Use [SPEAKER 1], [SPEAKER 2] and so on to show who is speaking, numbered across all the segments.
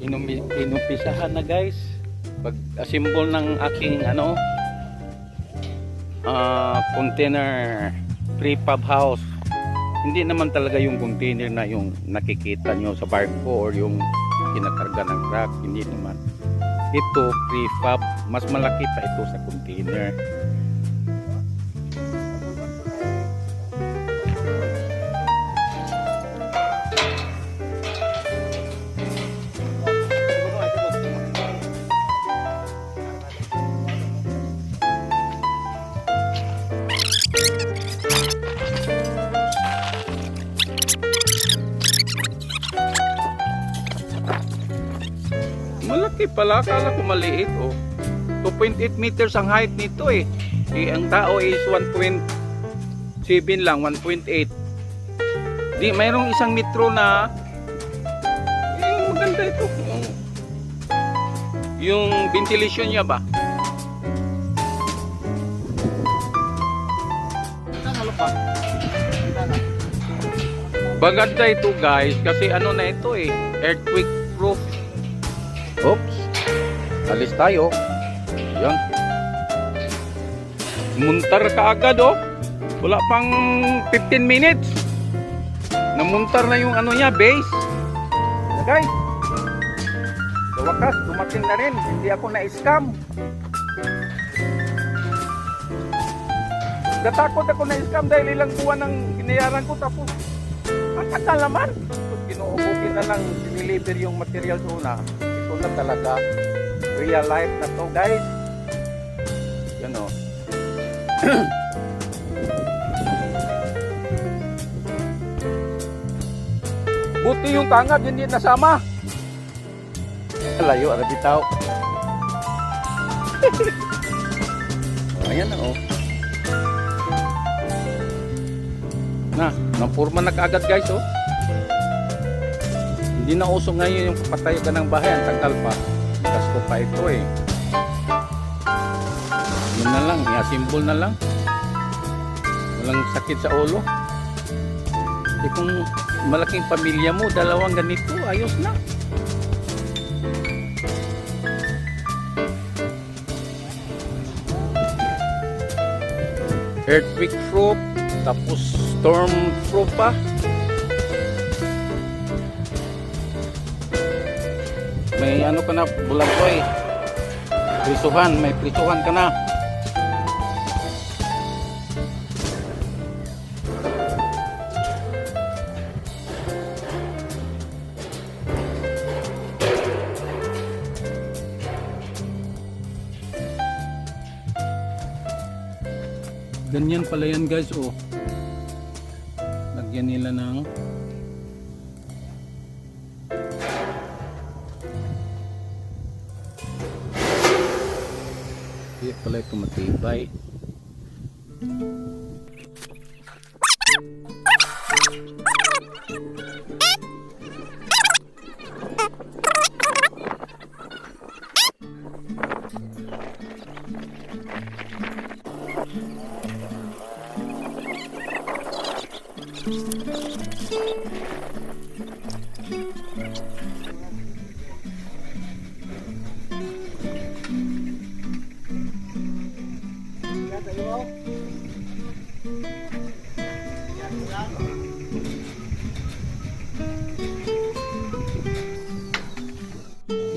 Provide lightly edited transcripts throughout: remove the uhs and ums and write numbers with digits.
[SPEAKER 1] Inumpisahan na guys pag-assemble ng aking container prefab house. Hindi naman talaga yung container na yung nakikita nyo sa barko or yung kinakarga ng truck, hindi naman. Ito prefab, mas malaki pa ito sa container. Malaki pala, akala ko maliit oh. 2.8 meters ang height nito eh. Ang tao is 1.7 lang, 1.8. Di mayroong 1 metro na maganda ito. Yung ventilation niya ba? Maganda ito guys kasi na ito eh, earthquake proof. Oops, alis tayo. Yan, muntar ka agad oh. Wala pang 15 minutes namuntar na yung niya, base. Okay, sa wakas dumating na rin, hindi ako na-scam. Natakot ako na-scam dahil ilang buwan ng binayaran ko, tapos ang kata naman. Ginuubukin na lang, diniliver yung material una. Ito na talaga real life na to guys. Yan o. Buti yung tangad hindi nasama. Layo ara bitaw. Ayan na o. Napurma na kaagad guys oh. Hindi na uso ngayon yung papatay ka ng bahay, ang tagal pa. Gasto pa ito eh. Yun na lang, i-assemble na lang. Walang sakit sa ulo. Kasi kung malaking pamilya mo, dalawang ganito, ayos na. Earthquake proof, tapos storm proof pa. May ka na, bulag ko eh. Prisuhan, may prisuhan ka na. Ganyan pala yan guys oh. Lagyan nila ng kaya pala ito matibay.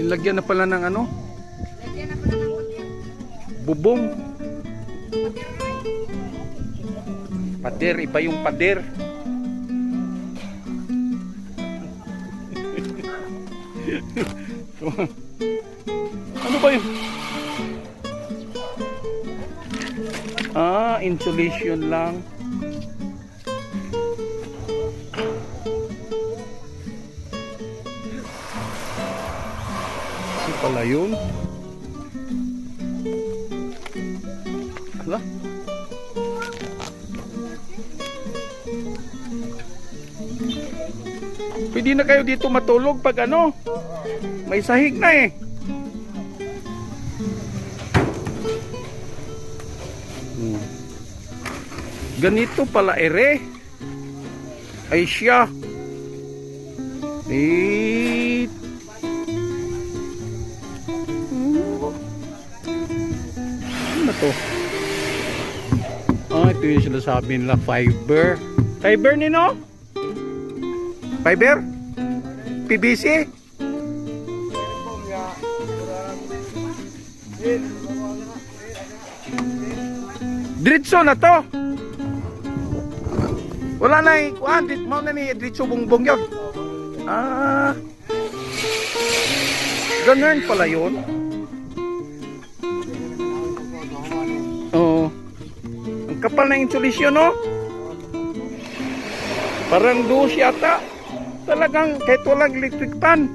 [SPEAKER 1] Lagyan na pala ng
[SPEAKER 2] Lagyan na pala ng
[SPEAKER 1] bubong. Pader, iba yung pader. Ano ba yun? Insulation lang. Pala yun. Hala. Pwede na kayo dito matulog pag may sahig na eh. Ganito pala ere. Ay siya. to. Ito yung sinasabi nila, fiber. Fiber nino? Fiber? PVC? Diretso na to. Wala na kuan, mo na ni diretso bongbong yun. Ganun pala yun. Oo. Ang kapal na insulisyon, no? Parang dos yata. Talagang kahit walang electric pan.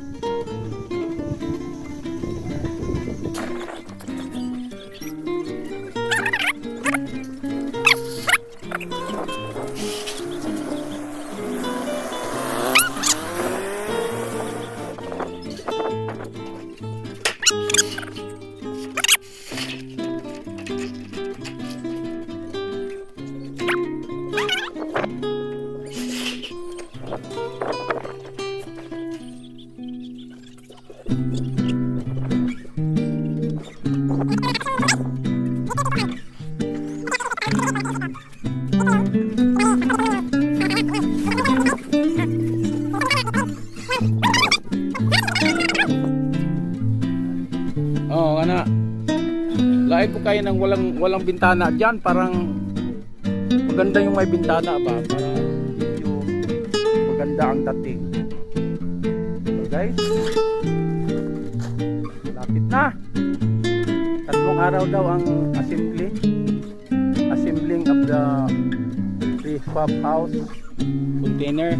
[SPEAKER 1] Oo, ana. Lahi ko kayo ng walang bintana diyan, parang maganda yung may bintana ba para medyo maganda ang dating. So guys, lapit na. 3 araw daw ang assembling of the prefab house container.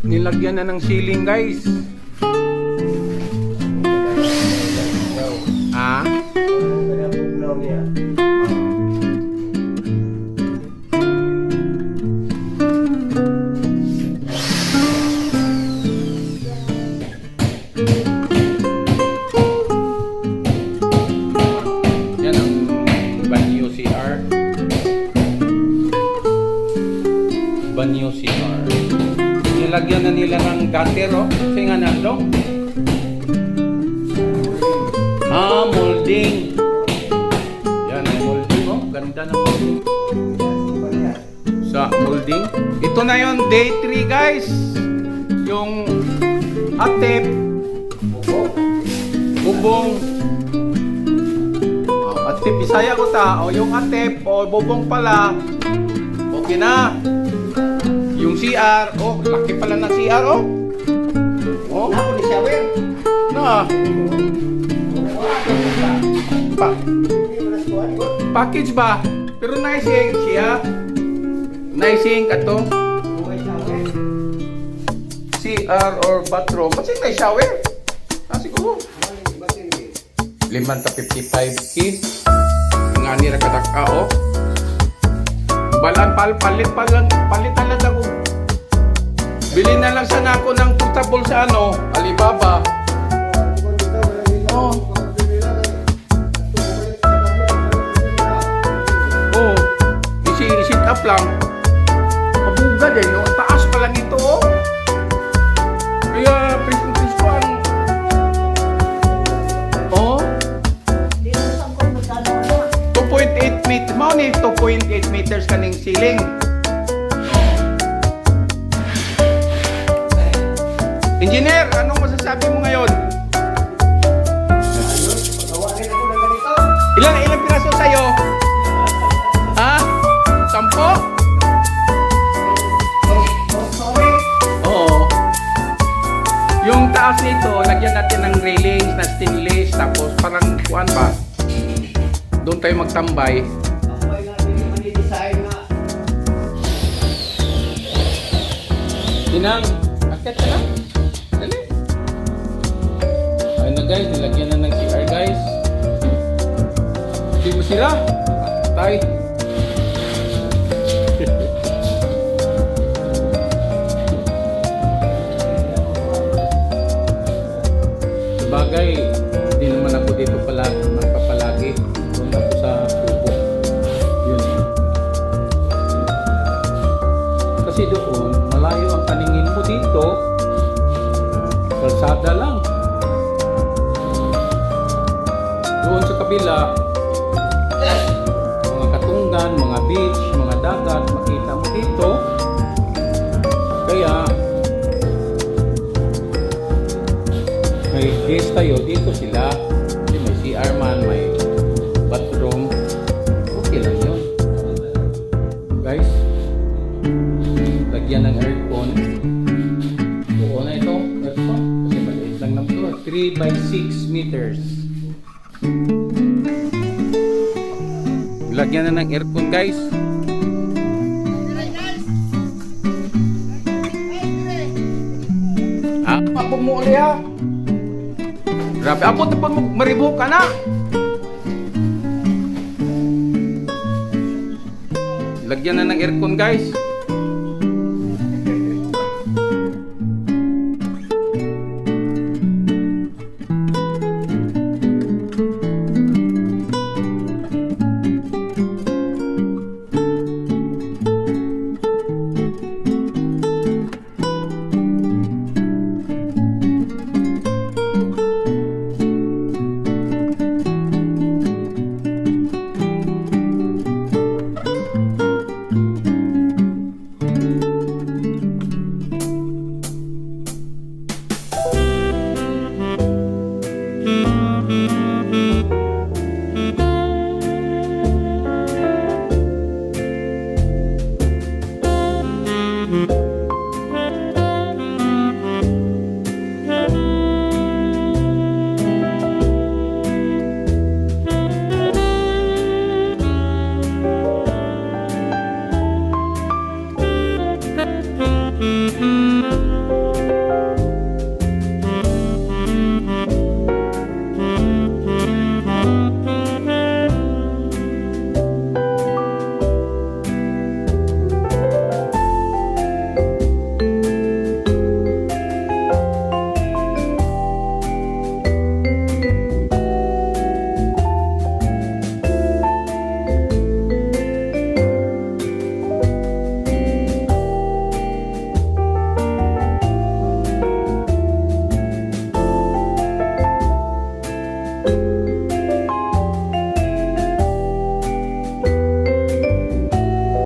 [SPEAKER 1] Nilagyan na ng ceiling, guys. Ah? Yan ang banyo CR. Banyo CR. Nilagyan na nila ng gutter, oh. Kasi nga nandong. Molding. Yan ang molding, oh. Ganda ng molding. Sa molding. Ito na yon, day 3, guys. Yung atep. Bubong. Atep, Bisaya ko ta. O yung atep, o bubong pala. Okay na. Yung CR, oh, laki pala ng CR, oh. Oh, na ni shower. Na. Package ba? Pero naising siya. Naising ato. CR or bathroom. Kasi may shower. Siguro. 555 keys. Nga nira kataka, oh. Balan palitan lang ako. Bili na lang sana ako ng portable sa Alibaba. Oh. Oh. Isi-sit up lang. Mabugad eh, no? Taas pa lang ito, oh. Kaya, presko ang ni 2.8 meters kaning ceiling. Engineer, anong masasabi mo ngayon? Ilang piraso sa'yo? Ha? 10? Oo. Yung taas nito, lagyan natin ng railings na stainless, tapos parang kuan ba? Doon tayo magtambay. Tinang, akit ka na? Dali. Ayun na guys, nilagyan na ng CR guys. Hindi mo sila? Tay. Sabagay, hindi naman ako dito magpapalagi. Doon ako sa tubo. Yun. Kasi doon, malayo ang paningin mo dito. Kalsada lang. Doon sa kabila, mga katunggan, mga beach, mga dagat, makita mo dito. Kaya, may guest tayo, dito sila. Kasi may CR man, may bathroom. Okay lang yun. Guys, lagyan ng aircon. Doon na ito, aircon. Kasi maliit lang naman ito. 3 by 6 meters. Lagyan na ng aircon guys. Ah, abot mo ulit ha. Grabe, abot na pag maribo ka na. Lagyan na ng aircon guys.